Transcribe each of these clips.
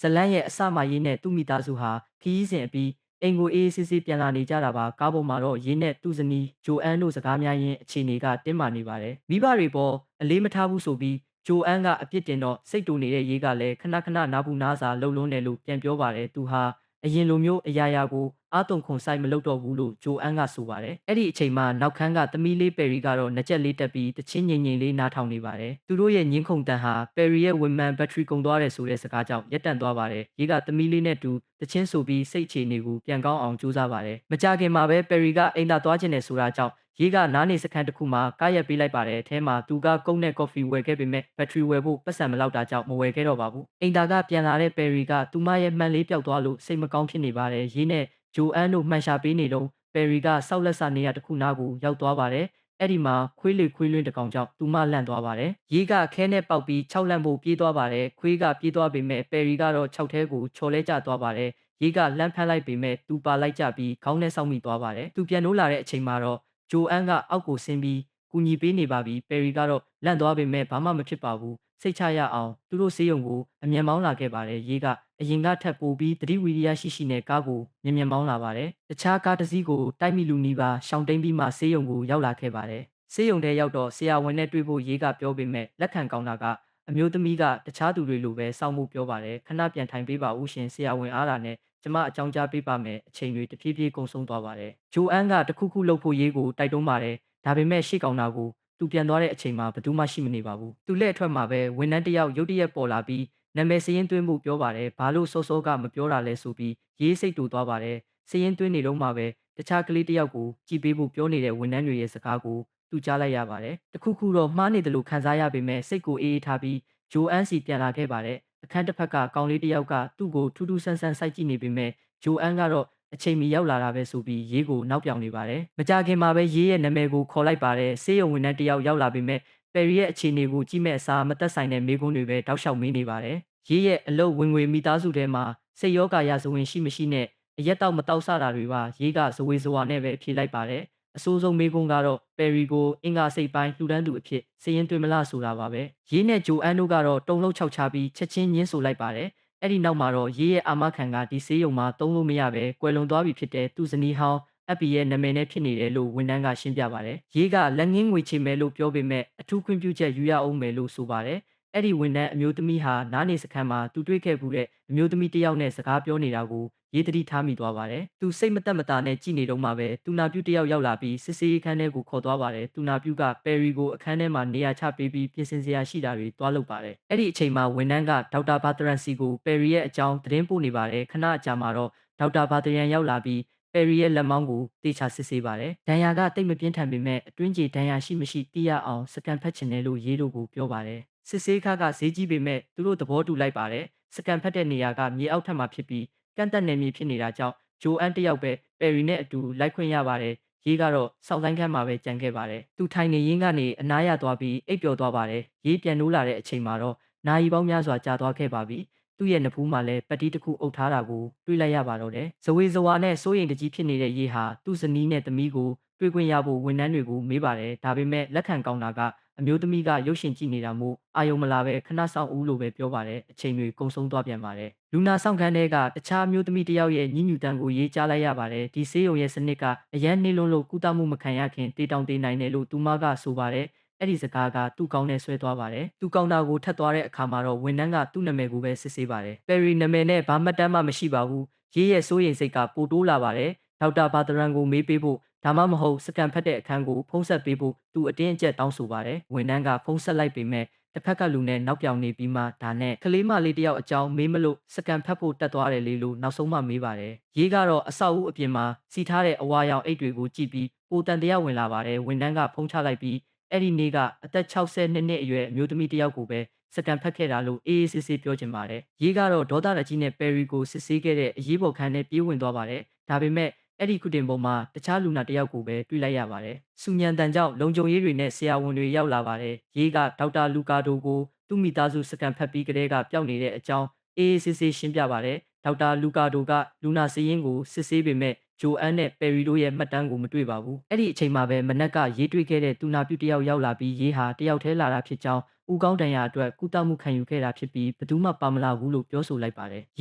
ဇလန်းရဲ့အစမရေးနဲ့သူ့မိသားစုဟာခရီးစဉ်အပြီးအိမ်ကိုအေးအေးဆေးဆေးပြန်လာနေကြတာပါကားပေါ်မှာတော့ရေးနဲ့သူ့ဇနီးဂျိုအန်တို့စကားများရင်းအခြေအနေကတင်းမာနေပါတယ်မိဘတွေပေါ်အလေးမထားဘူးဆိုပြီးဂျိုအန်ကအပြစ်တင်တော့စိတ်တူနေတဲ့ရေးကလည်းခဏခဏနာဘူးနားစာလှုပ်လွန်းတယ်လို့ပြန်ပြောပါတယ်သူဟာအရင်လိုမျိုးအရာရာကိုအာတုံခွန်ဆိုင်မလုပ်တော့ဘူးလို့ဂျိုအန်ကဆိုပါတယ်။အဲ့ဒီအချိန်မှာနောက်ခန်းကသမီးလေးပယ်ရီကတော့နှက်ချက်လေးတက်ပြီးတချင်းငိမ့်ငိမ့်လေးနားထောင်နေပါတယ်။သူတို့ရဲ့ညင်းခုန်တန်ဟာပယ်ရီရဲ့ဝန်မှန်ဘက်ထရီကုန်သွားတယ်ဆိုတဲ့စကားကြောင့်ရပ်တန့်သွားပါတယ်။ရေးကသမီးလေးနဲ့တူတချင်းဆိုပြီးစိတ်အခြေအနေကိုပြန်ကောင်းအောင်ကြိုးစားပါတယ်။မကြခင်မှာပဲပယ်ရီကအိမ်သာသွားခြင်းနဲ့ဆိုတာကြောင့်ရေးကနားနေစခန်းတစ်ခုမှာကားရက်ပေးလိုက်ပါတယ်အထဲမှာသူကကုန်းနဲ့ကော်ဖီဝယ်ခဲ့ပေမဲ့ဘက်ထရီဝယ်ဖို့ပတ်စံမလောက်တာကြောင့်မဝယ်ခဲ့တော့ပါဘူးအိမ်သာကပြန်လာတဲ့ပယ်ရီကသူမရဲ့မှန်လေးပျောက်သွားလို့စိတ်မကောင်းဖြစ်နေပါတယ်ရေးနဲ့ဂျိုအန်တို့မှန်ရှာပေးနေတော့ပယ်ရီကစောက်လက်စာနေရတစ်ခုနားကိုရောက်သွားပါတယ်အဲ့ဒီမှာခွေးလေခွေးလွင်းတကောင်ကြောင့်သူမလန့်သွားပါတယ်။ရေးကခဲနဲ့ပေါက်ပြီး6လန့်ဖို့ပြေးသွားပါတယ်။ခွေးကပြေးသွားပေမဲ့ပယ်ရီကတော့6ထဲကိုချော်လဲကျသွားပါတယ်။ရေးကလန့်ဖမ်းလိုက်ပေမဲ့သူပါလိုက်ကြပြီးခေါင်းနဲ့စောက်မိသွားပါတယ်။သူပြန်နိုးလာတဲ့အချိန်မှာတော့ဂျိုအန်ကအောက်ကိုဆင်းပြီးကူညီပေးနေပါပြီပယ်ရီကတော့လန့်သွားပေမဲ့ဘာမှမဖြစ်ပါဘူးစိတ်ချရအောင်သူတို့ဆေးရုံကိုအမြန်မောင်းလာခဲ့ပါတယ်ရေးကအရင်ကထပ်ပိုပြီးသတိဝီရိယရှိနဲ့ကားကိုမြန်မြန်မောင်းလာပါတယ်တခြားကားတစ်စီးကိုတိုက်မိလူနီးပါရှောင်တိန်ပြီးမှဆေးရုံကိုရောက်လာခဲ့ပါတယ်ဆေးရုံထဲရောက်တော့ဆရာဝန်နဲ့တွေ့ဖို့ရေးကပြောပေမဲ့လက်ခံကောင်းတာကအမျိုးသမီးကတခြားသူတွေလိုပဲစောင့်မှုပြောပါတယ်ခဏပြန်ထိုင်ပေးပါဦးရှင်ဆရာဝန်အားတာနဲ့ကျမအကြောင်းကြားပေးပါမယ်အချိန်တွေတဖြည်းဖြည်းကုန်ဆုံးသွားပါတယ်ဂျိုအန်ကတခုခုလှုပ်ဖို့ရေးကိုတိုက်တွန်းပါတယ်ဒါပေမဲ့ရှေ့ကောင်တာကိုသူပြန်သွားတဲ့အချိန်မှာဘယ်သူမှရှိမနေပါဘူးသူလက်အထွက်မှာပဲဝန်ထမ်းတယောက်ရုတ်တရက်ပေါ်လာပြီးနာမည်စရင်သွင်းမှုပြောပါတယ်ဘာလို့စောစောကမပြောတာလဲဆိုပြီးရေးစိတ်တူသွားပါတယ်စရင်သွင်းနေတော့မှပဲတခြားကလေးတယောက်ကိုကြည်ပေးဖို့ပြောနေတဲ့ဝန်ထမ်းတွေရဲ့စကားကိုသူကြားလိုက်ရပါတယ်တခုခုတော့မှားနေတယ်လို့ခံစားရပေမဲ့စိတ်ကိုအေးအေးထားပြီးဂျိုအန်စီပြန်လာခဲ့ပါတယ်အခန်းတစ်ဖက်ကကောင်လေးတယောက်ကသူ့ကိုထူးထူးဆန်းဆန်းစိုက်ကြည့်နေပေမဲ့ဂျိုအန်ကတော့အချိန်မီရောက်လာတာပဲဆိုပြီးရေးကိုနောက်ပြောင်နေပါတယ်မကြခင်မှာပဲရေးရဲ့နာမည်ကိုခေါ်လိုက်ပါတယ်ဆေးရုံဝန်ထမ်းတယောက်ရောက်လာပေမဲ့ပယ်ရီရဲ့အခြေအနေကိုကြည့်မဲ့အစားမသက်ဆိုင်တဲ့မိကွန်းတွေပဲတောက်လျှောက်မေးနေပါတယ်ရေးရဲ့အလုပ်ဝင်ငွေမိသားစုထဲမှာစိတ်ရောဂါရဇဝင်ရှိမရှိနဲ့အရက်တောက်မတောက်ဆတာတွေပါရေးကဇဝေဇဝါနဲ့ပဲဖြေလိုက်ပါတယ်အဆိုးဆုံးမေးခွန်းကတော့ပယ်ရီကိုအင်္ဂါစိတ်ပိုင်းလှူဒန်းသူအဖြစ်စည်ရင်တွင်မလားဆိုတာပါပဲရေးနဲ့ဂျိုအန်တို့ကတော့တုံလုံးချောက်ချပြီးချက်ချင်းညင်းဆိုလိုက်ပါတယ်အဲ့ဒီနောက်မှာတော့ရေးရဲ့အာမခံကဒီဆေးရုံမှာတုံးလို့မရပဲကွယ်လွန်သွားပြီဖြစ်တဲ့သူ့ဇနီးဟောင်းအပီရဲ့နာမည်နဲ့ဖြစ်နေတယ်လို့ဝန်ထမ်းကရှင်းပြပါတယ်ရေးကလက်ငင်းငွေချေမယ်လို့ပြောပေမဲ့အထူးခွင့်ပြုချက်ယူရအောင်မယ်လို့ဆိုပါတယ်အဲ့ဒီဝန်ထမ်းအမျိုးသမီးဟာနားနေစခန်းမှာသူတွေ့ခဲ့မှုတဲ့အမျိုးသမီးတစ်ယောက်နဲ့စကားပြောနေတာကိုရေးတတိထားမိသွားပါတယ်။သူစိတ်မသက်မသာနဲ့ကြည်နေတော့မှပဲတူနာပြူတစ်ယောက်ရောက်လာပြီးစစ်စေးခန်းထဲကိုခေါ်သွားပါတယ်။တူနာပြူကပယ်ရီကိုအခန်းထဲမှာနေရာချပေးပြီးပြင်ဆင်စရာရှိတာတွေတွားလုပ်ပါတယ်။အဲ့ဒီအချိန်မှာဝန်ထမ်းကဒေါက်တာဘာတရန်စီကိုပယ်ရီရဲ့အကြောင်းသတင်းပို့နေပါတယ်။ခဏအကြာမှာတော့ဒေါက်တာဘာတရန်ရောက်လာပြီးပယ်ရီရဲ့လက်မောင်းကိုတေချာစစ်ဆေးပါတယ်။ဒဏ်ရာကတိတ်မပြင်းထန်ပေမဲ့အတွင်းကြေဒဏ်ရာရှိမရှိသိရအောင်စကန်ဖတ်ချင်တယ်လို့ရေးတို့ကိုပြောပါတယ်။စစ်ဆေးခါကဈေးကြီးပေမဲ့သူတို့သဘောတူလိုက်ပါတယ်။စကန်ဖတ်တဲ့နေရာကမြေအောက်ထပ်မှာဖြစ်ပြီးကန့်တက်နယ်မြေဖြစ်နေတာကြောင့်ဂျိုအန်တယောက်ပဲပယ်ရီနဲ့အတူလိုက်ခွင့်ရပါတယ်။ရေးကတော့စောက်ဆိုင်ခန်းမှာပဲကြံခဲ့ပါတယ်။သူထိုင်နေရင်းကနေအနားရသွားပြီးအိပ်ပျော်သွားပါတယ်။ရေးပြန်နိုးလာတဲ့အချိန်မှာတော့နာရီပေါင်းများစွာကြာသွားခဲ့ပါပြီ။သူ့ရဲ့နဖူးမှာလည်းပတ်တီးတစ်ခုအုပ်ထားတာကိုတွေ့လိုက်ရပါတော့တယ်။ဇဝေဇဝါနဲ့စိုးရိမ်တကြီးဖြစ်နေတဲ့ရေးဟာသူ့ဇနီးနဲ့သမီးကိုတွေ့ခွင့်ရဖို့ဝန်ထမ်းတွေကိုမေးပါတယ်။ဒါပေမဲ့လက်ခံကောင်းတာကအမျိုးသမီးကရုပ်ရှင်ကြည့်နေတာမို့အာယုံမလာပဲခဏဆောင်ဦးလို့ပဲပြောပါတယ်အချိန်တွေကုန်ဆုံးသွားပြန်ပါတယ်လူနာဆောင်ခန်းထဲကတခြားမျိုးသမီးတယောက်ရဲ့ညှဉ်းညူတန်းကိုရေးကြားလိုက်ရပါတယ်ဒီဆေးရုံရဲ့စနစ်ကအရန်နှိမ့်လွန်းလို့ကုသမှုမခံရခင်တေးတောင်တေးနိုင်တယ်လို့သူမကဆိုပါတယ်အဲ့ဒီစကားကသူ့ကောင်းနဲ့ဆွဲသွားပါတယ်သူ့ကောင်းတာကိုထပ်သွားတဲ့အခါမှာတော့ဝန်ထမ်းကသူ့နာမည်ကိုပဲစစ်ဆေးပါတယ်ပယ်ရီနာမည်နဲ့ဘာမှတ်တမ်းမှမရှိပါဘူးရေးရဲ့စိုးရိမ်စိတ်ကပိုတိုးလာပါတယ်ဒေါက်တာဘာတရန်ကိုမေးပေးဖို့ဒါမှမဟုတ်စကန်ဖတ်တဲ့အခန်းကိုဖုံးဆက်ပေးဖို့သူအတင်းအကျပ်တောင်းဆိုပါတယ်ဝန်ထမ်းကဖုံးဆက်လိုက်ပေမဲ့တစ်ဖက်ကလူနဲ့နောက်ပြောင်နေပြီးမှဒါနဲ့ကလေးမလေးတယောက်အကြောင်းမေးမလို့စကန်ဖတ်ဖို့တက်သွားတယ်လေလို့နောက်ဆုံးမှမေးပါတယ်ရေးကတော့အဆောက်အဦအပြင်မှာစီထားတဲ့အဝါရောင်အိတ်တွေကိုကြည့်ပြီးပိုတန်တရားဝင်လာပါတယ်ဝန်ထမ်းကဖုံးချလိုက်ပြီးအဲ့ဒီနေ့ကအသက်62နှစ်အရွယ်အမျိုးသမီးတယောက်ကိုပဲစကန်ဖတ်ခဲ့တာလို့အေးအေးဆေးဆေးပြောချင်ပါတယ်ရေးကတော့ဒေါသတကြီးနဲ့ပယ်ရီကိုစစ်ဆေးခဲ့တဲ့အရေးပေါ်ခန်းထဲပြေးဝင်သွားပါတယ်ဒါပေမဲ့အဲ့ဒီခုတင်ပေါ်မှာတခြားလူနာတယောက်ကိုပဲတွေ့လိုက်ရပါတယ်။စူညံတန်ကြောင့်လုံခြုံရေးတွေနဲ့ဆရာဝန်တွေရောက်လာပါတယ်။ရေးကဒေါက်တာလူကာဒိုကိုသူ့မိသားစုစကန်ဖတ်ပြီးကလေးကပျောက်နေတဲ့အကြောင်းအေးအေးဆေးဆေးရှင်းပြပါတယ်။ဒေါက်တာလူကာဒိုကလူနာစည်ရင်းကိုစစ်ဆေးပေမဲ့ ဂျိုအန်နဲ့ပယ်ရီတို့ရဲ့မှတ်တမ်းကိုမတွေ့ပါဘူး။အဲ့ဒီအချိန်မှာပဲမနက်ကရေးတွေ့ခဲ့တဲ့တူနာပြုတယောက်ရောက်လာပြီးရေးဟာတယောက်တည်းလာတာဖြစ်ကြောင်းဦးကောင်းတန်ရအတွက်ကုသမှုခံယူခဲ့တာဖြစ်ပြီးဘယ်သူမှပါမလာဘူးလို့ပြောဆိုလိုက်ပါတယ်။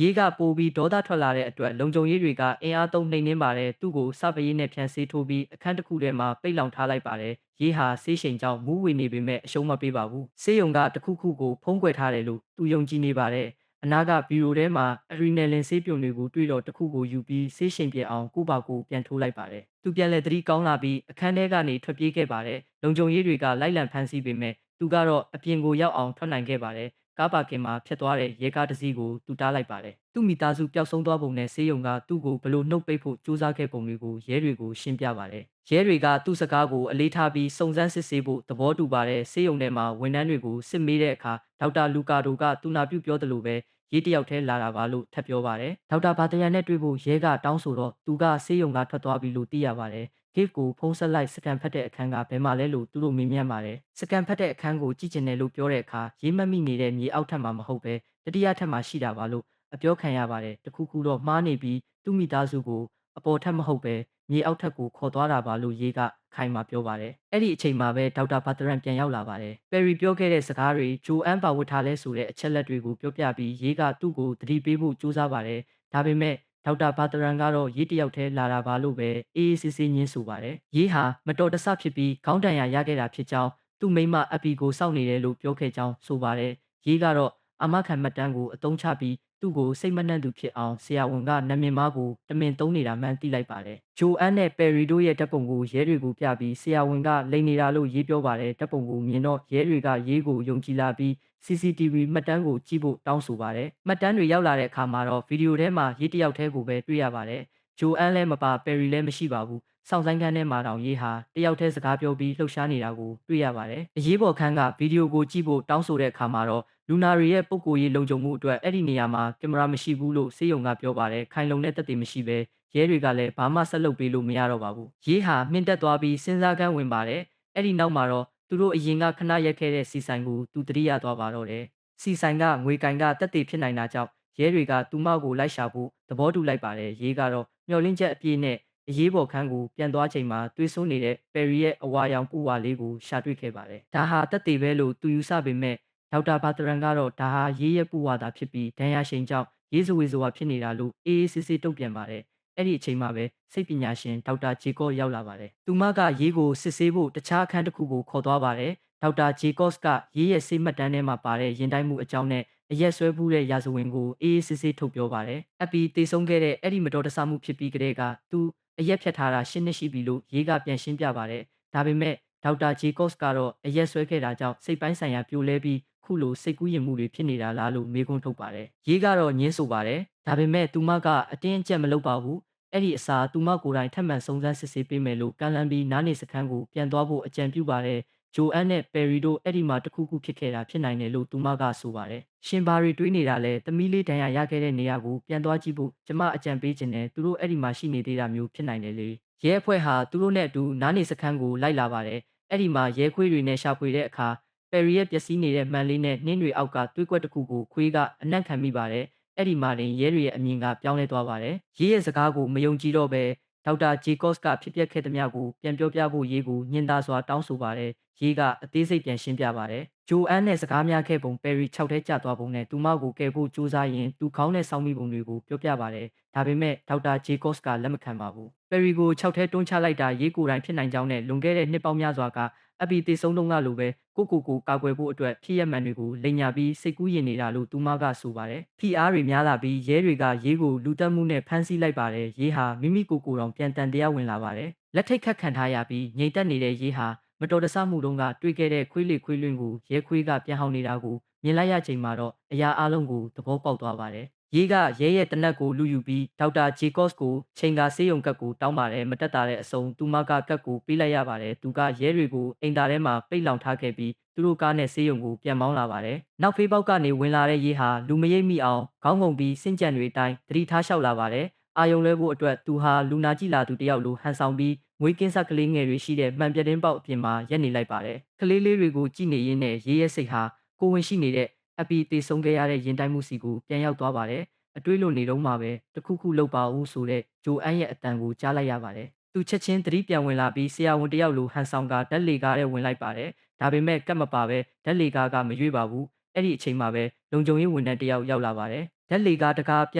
ရေးကပိုပြီးဒေါသထွက်လာတဲ့အတွက်လုံခြုံရေးတွေကအင်အားသုံးနှိမ်နင်းပါတယ်သူ့ကိုစပရေးနဲ့ဖြန်ဆေးထိုးပြီးအခန်းတစ်ခုထဲမှာပိတ်လောင်ထားလိုက်ပါတယ်။ရေးဟာဆေးရှိန်ကြောင့်မူးဝေနေပေမဲ့အရှုံးမပေးပါဘူး။ဆေးရုံကတစ်ခုခုကိုဖုံးကွယ်ထားတယ်လို့သူယုံကြည်နေပါတယ်။အနာကဗီရိုထဲမှာအရီနယ်လင်ဆေးပြုံတွေကိုတွေ့တော့တစ်ခုကိုယူပြီးဆေးရှင်ပြအောင်ကိုပါကိုပြန်ထိုးလိုက်ပါတယ်။သူပြန်လဲသတိကောင်းလာပြီးအခန်းထဲကနေထွက်ပြေးခဲ့ပါတယ်။လုံခြုံရေးတွေကလိုက်လံဖမ်းဆီးပေမဲ့သူကတော့အပြင်ကိုရောက်အောင်ထွက်နိုင်ခဲ့ပါတယ်။ကားပါကင်မှာဖြတ်သွားတဲ့ရဲကားတစ်စီးကိုသူတားလိုက်ပါတယ်။သူ့မိသားစုပျောက်ဆုံးသွားပုံနဲ့ဆေးရုံကသူ့ကိုဘလို့နှုတ်ပိတ်ဖို့ကြိုးစားခဲ့ပုံတွေကိုရဲတွေကိုရှင်းပြပါတယ်။ရဲတွေကသူ့စကားကိုအလေးထားပြီးစုံစမ်းစစ်ဆေးဖို့သဘောတူပါတယ်။ဆေးရုံထဲမှာဝန်ထမ်းတွေကိုစစ်မေးတဲ့အခါဒေါက်တာလူကာဒိုကသူနာပြုပြောသလိုပဲရေးတယောက်တည်းလာတာပါလို့ထပ်ပြောပါတယ်။ဒေါက်တာဘာတရန်နဲ့တွေ့ဖို့ရဲကတောင်းဆိုတော့သူကဆေးရုံကထွက်သွားပြီလို့သိရပါတယ်။ Gate ကိုဖုံးဆက်လိုက်စကန်ဖတ်တဲ့အခန်းကဘယ်မှာလဲလို့သူတို့မေးမြန်းပါတယ်။စကန်ဖတ်တဲ့အခန်းကိုကြည့်ကျင်တယ်လို့ပြောတဲ့အခါရေးမှတ်မိနေတဲ့မြေအောက်ထပ်မှာမဟုတ်ပဲတတိယထပ်မှာရှိတာပါလို့အပြောခံရပါတယ်။တခုခုတော့မှားနေပြီးသူ့မိသားစုကိုအပေါ်ထပ်မဟုတ်ပဲမြေအောက်ထပ်ကိုခေါ်သွားတာပါလို့ရေးကခိုင်မာပြောပါတယ်။အဲ့ဒီအချိန်မှာပဲဒေါက်တာဘာတရန်ပြန်ရောက်လာပါတယ်။ပယ်ရီပြောခဲ့တဲ့စကားတွေဂျိုအန်ပါဝတ်ထားလဲဆိုတဲ့အချက်လက်တွေကိုပြောပြပြီးရေးကသူ့ကိုသတိပေးဖို့ကြိုးစားပါတယ်။ဒါပေမဲ့ဒေါက်တာဘာတရန်ကတော့ရေးတယောက်တည်းလာတာပါလို့ပဲအေးအေးဆေးဆေးညင်းဆိုပါတယ်။ရေးဟာမတော်တဆဖြစ်ပြီးခေါင်းတန်ရာရခဲ့တာဖြစ်ကြောင်းသူ့မိမအပီကိုစောင့်နေတယ်လို့ပြောခဲ့ကြောင်းဆိုပါတယ်။ရေးကတော့အာမခံမှတ်တမ်းကိုအသုံးချပြီးသူ့ကိုစိတ်မနှံ့သူဖြစ်အောင်ဆရာဝန်ကနာမည်မားကိုတမင်သုံးနေတာမှန်းသိလိုက်ပါတယ်။ဂျိုအန်နဲ့ပယ်ရီတို့ရဲ့ဓာတ်ပုံကိုရဲတွေကိုပြပြီးဆရာဝန်ကလိန်နေတာလို့ရေးပြောပါတယ်။ဓာတ်ပုံကိုမြင်တော့ရဲတွေကရေးကိုယုံကြည်လာပြီး CCTV မှတ်တမ်းကိုကြည့်ဖို့တောင်းဆိုပါတယ်။မှတ်တမ်းတွေရောက်လာတဲ့အခါမှာတော့ဗီဒီယိုထဲမှာရေးတယောက်တည်းကိုပဲတွေ့ရပါတယ်။ဂျိုအန်လည်းမပါပယ်ရီလည်းမရှိပါဘူး။စောင့်ဆိုင်ခန်းထဲမှာတောင်ရေးဟာတယောက်တည်းစကားပြောပြီးလှုပ်ရှားနေတာကိုတွေ့ရပါတယ်။အရေးပေါ်ခန်းကဗီဒီယိုကိုကြည့်ဖို့တောင်းဆိုတဲ့အခါမှာတော့လူနာတွေရဲ့ပုံကိုယ်ရေးလုံခြုံမှုအတွက်အဲ့ဒီနေရာမှာကင်မရာမရှိဘူးလို့စေယုံကပြောပါတယ်။ခိုင်လုံတဲ့သက်သေမရှိပဲရဲတွေကလည်းဘာမှဆက်လုပ်ပေးလို့မရတော့ပါဘူး။ရေးဟာမြင့်တက်သွားပြီးစဉ်းစားကန်းဝင်ပါတယ်။အဲ့ဒီနောက်မှာတော့သူတို့အရင်ကခဏရက်ခဲ့တဲ့စီဆိုင်ကိုသူတတိယသွားပါတော့တယ်။စီဆိုင်ကငွေကင်ကတက်သေးဖြစ်နိုင်တာကြောင့်ရဲတွေကသူမကိုလိုက်ရှာဖို့သဘောတူလိုက်ပါတယ်။ရေးကတော့မျောလင်းချက်အပြည့်နဲ့အရေးပေါ်ခန်းကိုပြန်သွားချိန်မှာတွေးဆွနေတဲ့ပယ်ရီရဲ့အဝါရောင်ပူဝါလေးကိုရှာတွေ့ခဲ့ပါတယ်။ဒါဟာတက်သေးပဲလို့သူယူဆပေမဲ့ဒေါက်တာဘာတရန်ကတော့ဒါဟာရေးရဲ့ပူဝါသာဖြစ်ပြီးဒဏ်ရာရှိန်ကြောင့်ရေးစဝေစွာဖြစ်နေတာလို့အေးအေးဆေးဆေးတုံ့ပြန်ပါတယ်။အဲ့ဒီအချိန်မှာပဲစိတ်ပညာရှင်ဒေါက်တာဂျေကော့ရောက်လာပါတယ်။သူမကရေးကိုစစ်ဆေးဖို့တခြားအခန်းတစ်ခုကိုခေါ်သွားပါတယ်။ဒေါက်တာဂျေကော့စ်ကရေးရဲ့ဆေးမှတ်တမ်းထဲမှာပါတဲ့ရင်တိုင်းမှုအကြောင်းနဲ့အရက်ဆွဲမှုတဲ့ရာဇဝင်ကိုအေးအေးဆေးဆေးထုတ်ပြောပါတယ်။အပီတေဆုံးခဲ့တဲ့အဲ့ဒီမတော်တဆမှုဖြစ်ပြီးကတည်းကသူအရက်ဖြတ်ထားတာ10နှစ်ရှိပြီလို့ရေးကပြန်ရှင်းပြပါတယ်။ဒါပေမဲ့ဒေါက်တာဂျေကော့စ်ကတော့အရက်ဆွဲခဲ့တာကြောင့်စိတ်ပိုင်းဆိုင်ရာပြိုလဲပြီးခုလိုစိတ်ကူးယဉ်မှုတွေဖြစ်နေတာလားလို့မေးခွန်းထုတ်ပါတယ်။ရေးကတော့ညင်းဆိုပါတယ်။ဒါပေမဲ့သူမကအတင်းအကျပ်မလုပ်ပါဘူး။အဲ့ဒီအစားသူမကိုယ်တိုင်ထပ်မံစုံစမ်းစစ်ဆေးပေးမယ်လို့ကန့်လန့်ပြီးနားနေစခန်းကိုပြန်သွားဖို့အကြံပြုပါတယ်။ဂျိုအန်နဲ့ပယ်ရီတို့အဲ့ဒီမှာတခုခုဖြစ်ခဲ့တာဖြစ်နိုင်တယ်လို့သူမကဆိုပါတယ်။ရှင်ဘာရီတွေးနေတာလဲသမီးလေးဒဏ်ရာရခဲ့တဲ့နေရာကိုပြန်သွားကြည့်ဖို့ကျမအကြံပေးခြင်းနဲ့သူတို့အဲ့ဒီမှာရှိနေသေးတာမျိုးဖြစ်နိုင်တယ်လေ။ရဲအဖွဲ့ဟာသူတို့နဲ့အတူနားနေစခန်းကိုလိုက်လာပါတယ်။အဲ့ဒီမှာရဲခွေးတွေနဲ့ရှာဖွေတဲ့အခါပယ်ရီရဲ့ပျက်စီးနေတဲ့မှန်လေးနဲ့နှင်းတွေအောက်ကတွေးကွက်တစ်ခုကိုခွေးကအနံ့ခံမိပါတယ်။အဲ့ဒီမှာတင်ရဲတွေရဲ့အမြင်ကပြောင်းလဲသွားပါတယ်။ရေးရဲ့စကားကိုမယုံကြည်တော့ပဲဒေါက်တာဂျေကော့စ်ကဖြစ်ပျက်ခဲ့သမျှကိုပြန်ပြောပြဖို့ရေးကိုညင်သာစွာတောင်းဆိုပါတယ်။ရေးကအသေးစိတ်ပြန်ရှင်းပြပါတယ်။ဂျိုအန်နဲ့စကားများခဲ့ပုံပယ်ရီ6ထဲကျသွားပုံနဲ့သူမကိုကယ်ဖို့ကြိုးစားရင်သူခေါင်းနဲ့ဆောင်းမိပုံတွေကိုပြောပြပါတယ်။ဒါပေမဲ့ဒေါက်တာဂျေကော့စ်ကလက်မခံပါဘူး။ပယ်ရီကို6ထဲတွန်းချလိုက်တာရေးကိုယ်တိုင်ဖြစ်နိုင်ကြောင်းနဲ့လွန်ခဲ့တဲ့နှစ်ပေါင်းများစွာကအပီတေဆုံးတုန်းကလိုပဲကိုကာကွယ်ဖို့အတွက်ဖြစ်ရမှန်တွေကိုလိန်ညာပြီးစိတ်ကူးရင်နေတာလို့သူမကဆိုပါတယ်။ PR တွေများလာပြီးရဲတွေကရေးကိုလူတက်မှုနဲ့ဖမ်းဆီးလိုက်ပါတယ်။ရေးဟာမိမိကိုယ်တော်ပြန်တန်တရားဝင်လာပါတယ်။လက်ထိတ်ခတ်ခံထားရပြီးငြိမ်သက်နေတဲ့ရေးဟာမတော်တဆမှုတုန်းကတွေ့ခဲ့တဲ့ခွေးလေခွေးလွင့်ကိုရဲခွေးကပြန်ဟောင်းနေတာကိုမြင်လိုက်ရချိန်မှာတော့အရာအလုံးကိုသဘောပေါက်သွားပါတယ်။ရေးကရဲရဲ့တနက်ကိုလူယူပြီးဒေါက်တာဂျေကော့စ်ကိုချိန်ကဆေးရုံကတ်ကိုတောင်းပါတယ်မတက်တာတဲ့အစုံသူမကကတ်ကိုပေးလိုက်ရပါတယ်သူကရဲတွေကိုအိမ်သားထဲမှာပိတ်လောင်ထားခဲ့ပြီးသူတို့ကားနဲ့ဆေးရုံကိုပြန်မောင်းလာပါတယ်နောက်ဖေးပေါက်ကနေဝင်လာတဲ့ရေးဟာလူမရိပ်မိအောင်ခေါင်းငုံပြီးစင့်ကြံတွေအတိုင်းသတိထားလျှောက်လာပါတယ်အာယုံလွဲဖို့အတွက်သူဟာလူနာကြည့်လာသူတယောက်လိုဟန်ဆောင်ပြီးငွေကင်းဆက်ကလေးငယ်တွေရှိတဲ့မှန်ပြတင်းပေါက်အပြင်မှာရက်နေလိုက်ပါတယ်ကလေးလေးတွေကိုကြည့်နေရင်းနဲ့ရေးရဲ့စိတ်ဟာကိုဝင်ရှိနေတဲ့အပီတေဆုံးခဲ့ရတဲ့ရင်တိုင်းမှုစီကိုပြန်ရောက်သွားပါတယ် အတွေးလွန်နေတော့မှပဲတခုခုလုပ်ပါဦးဆိုတဲ့ဂျိုအန်ရဲ့အတန်ကိုကြားလိုက်ရပါတယ်။သူချက်ချင်းသတိပြန်ဝင်လာပြီးဆရာဝန်တယောက်လိုဟန်ဆောင်ကဓာတ်လေကားထဲဝင်လိုက်ပါတယ်။ဒါပေမဲ့ကတ်မပါပဲဓာတ်လေကားကမရွေ့ပါဘူး။အဲ့ဒီအချိန်မှာပဲလုံခြုံရေးဝန်ထမ်းတယောက်ရောက်လာပါတယ်။ဓာတ်လေကားတကားပြ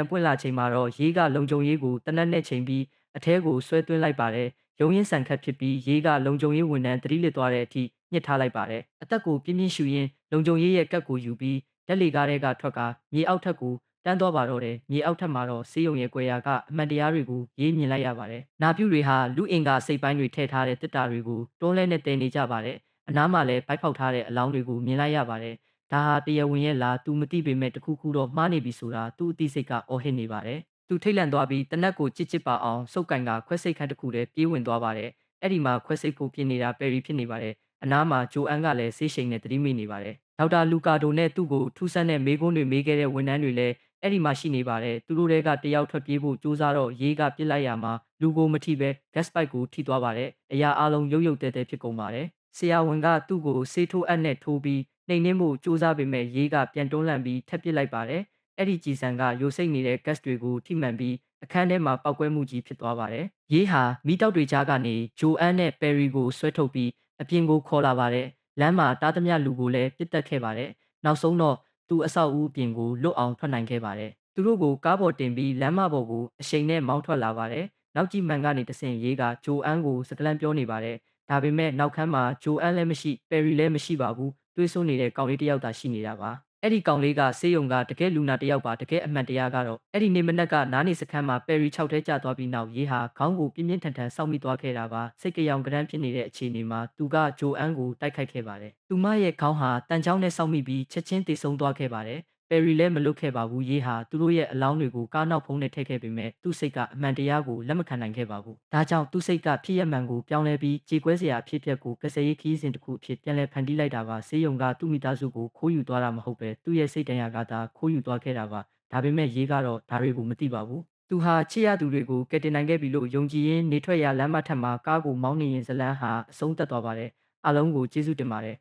န်ပွင့်လာချိန်မှာတော့ရေးကလုံခြုံရေးကိုတနက်နဲ့ချိန်ပြီးအထဲကိုဆွဲသွင်းလိုက်ပါတယ်။ရုံးရင်ဆန်ခတ်ဖြစ်ပြီးရေးကလုံခြုံရေးဝန်ထမ်းသတိလစ်သွားတဲ့အထိညှစ်ထားလိုက်ပါတယ်။အသက်ကိုပြင်းပြင်းရှူရင်းလုံခြုံရေးရဲ့ကတ်ကိုယူပြီးဓာတ်လေကားထဲကထွက်ကမြေအောက်ထက်ကိုတန်းသွားပါတော့တယ်။မြေအောက်ထပ်မှာတော့ဆေးရုံရဲ့ကွယ်ရာကအမှန်တရားတွေကိုရေးမြင်လိုက်ရပါတယ်။နာပြုတွေဟာလူအင်ကာစိတ်ပိုင်းတွေထည့်ထားတဲ့တစ်တာတွေကိုတွန်းလဲနဲ့တည်နေကြပါတယ်။အနားမှာလည်းဘိုက်ဖောက်ထားတဲ့အလောင်းတွေကိုမြင်လိုက်ရပါတယ်။ဒါဟာတရားဝင်ရဲ့လားသူမသိပေမဲ့တခုခုတော့မှားနေပြီဆိုတာသူ့အသိစိတ်ကအော်ဟစ်နေပါတယ်။သူထိတ်လန့်သွားပြီးတနက်ကိုကြစ်ကြစ်ပါအောင်စုပ်ကန်ကခွဲစိတ်ခန်းတစ်ခုထဲပြေးဝင်သွားပါတယ်။အဲ့ဒီမှာခွဲစိတ်ဖို့ပြင်နေတာပယ်ရီဖြစ်နေပါတယ်။အနားမှာဂျိုအန်ကလည်းဆေးရှိန်နဲ့သတိမိနေပါတယ်။ဒေါက်တာလူကာဒိုနဲ့သူ့ကိုထူးဆန်းတဲ့မေးခွန်းတွေမေးခဲ့တဲ့ဝန်ထမ်းတွေလည်းအဲ့ဒီမှာရှိနေပါတယ်သူတို့တွေကတယောက်ထွက်ပြေးဖို့ကြိုးစားတော့ရေးကပြစ်လိုက်ရမှာလူကိုမထိပဲ gas pipe ကိုထိသွားပါတယ်အရာအလုံးရုပ်ရုပ်တဲတဲဖြစ်ကုန်ပါတယ်ဆရာဝန်ကသူ့ကိုဆေးထိုးအပ်နဲ့ထိုးပြီးနှိမ်နှင်းဖို့ကြိုးစားပေမဲ့ရေးကပြန်တွန်းလှန်ပြီးထပ်ပစ်လိုက်ပါတယ်အဲ့ဒီကြည်စံကယိုစိတ်နေတဲ့ gas တွေကိုထိမှန်ပြီးအခန်းထဲမှာပောက်ကွဲမှုကြီးဖြစ်သွားပါတယ်ရေးဟာမိတောက်တွေကြားကနေဂျိုအန်နဲ့ပယ်ရီကိုဆွဲထုတ်ပြီးအပြင်ကိုခေါ်လာပါတယ်လမ်းမှာတားသမျှလူကိုလည်းပစ်တက်ခဲ့ပါတယ်နောက်ဆုံးတော့သူအဆောက်အဦအပြင်ကိုလွတ်အောင်ထွက်နိုင်ခဲ့ပါတယ်။သူတို့ကိုကားပေါ်တင်ပြီးလမ်းမပေါ်ကိုအရှိန်နဲ့မောင်းထွက်လာပါတယ်။နောက်ကြီးမှန်ကနေတဆင့်ရေးကဂျိုအန်ကိုစကလန့်ပြောနေပါတယ်။ဒါပေမဲ့နောက်ခန်းမှာဂျိုအန်လည်းမရှိပယ်ရီလည်းမရှိပါဘူး။တွေးဆွနေတဲ့ကောင်လေးတစ်ယောက်သာရှိနေတာပါ။အဲ့ဒီကောင်လေးကဆေးရုံကတကယ်လူနာတစ်ယောက်ပါတကယ်အမှန်တရားကတော့အဲ့ဒီနေ့မနက်ကနားနေစခန်းမှာပယ်ရီ6ထဲကျသွားပြီးနောက်ရေးဟာခေါင်းကိုပြင်းပြင်းထန်ထန်စောက်မိသွားခဲ့တာပါစိတ်ကြောင်ကြမ်းဖြစ်နေတဲ့အခြေအနေမှာသူကဂျိုအန်ကိုတိုက်ခိုက်ခဲ့ပါတယ်သူမရဲ့ခေါင်းဟာတန်ချောင်းနဲ့စောက်မိပြီးချက်ချင်းတည်ဆုံသွားခဲ့ပါတယ်ပယ်ရီလည်းမလွတ်ခဲ့ပါဘူးရေးဟာသူတို့ရဲ့အလောင်းတွေကိုကားနောက်ဖုံးနဲ့ထည့်ခဲ့ပေမဲ့သူ့စိတ်ကအမှန်တရားကိုလက်မခံနိုင်ခဲ့ပါဘူးဒါကြောင့်သူ့စိတ်ကဖြစ်ရမှန်ကိုပြောင်းလဲပြီးကြေကွဲစရာအဖြစ်အပျက်ကိုကစရေးခီးစဉ်တစ်ခုအဖြစ်ပြန်လည်ဖန်တီးလိုက်တာပါဆေးရုံကသူ့မိသားစုကိုခိုးယူသွားတာမဟုတ်ပဲသူ့ရဲ့စိတ်တရားကသာခိုးယူသွားခဲ့တာပါဒါပေမဲ့ရေးကတော့ဒါတွေကိုမသိပါဘူးသူဟာချစ်ရသူတွေကိုကယ်တင်နိုင်ခဲ့ပြီလို့ယုံကြည်ရင်းနေထွက်ရာလမ်းမထက်မှာကားကိုမောင်းနေရင်ဇလန်းဟာအဆုံးသတ်သွားပါတယ်အားလုံးကိုကျေးဇူးတင်ပါတယ်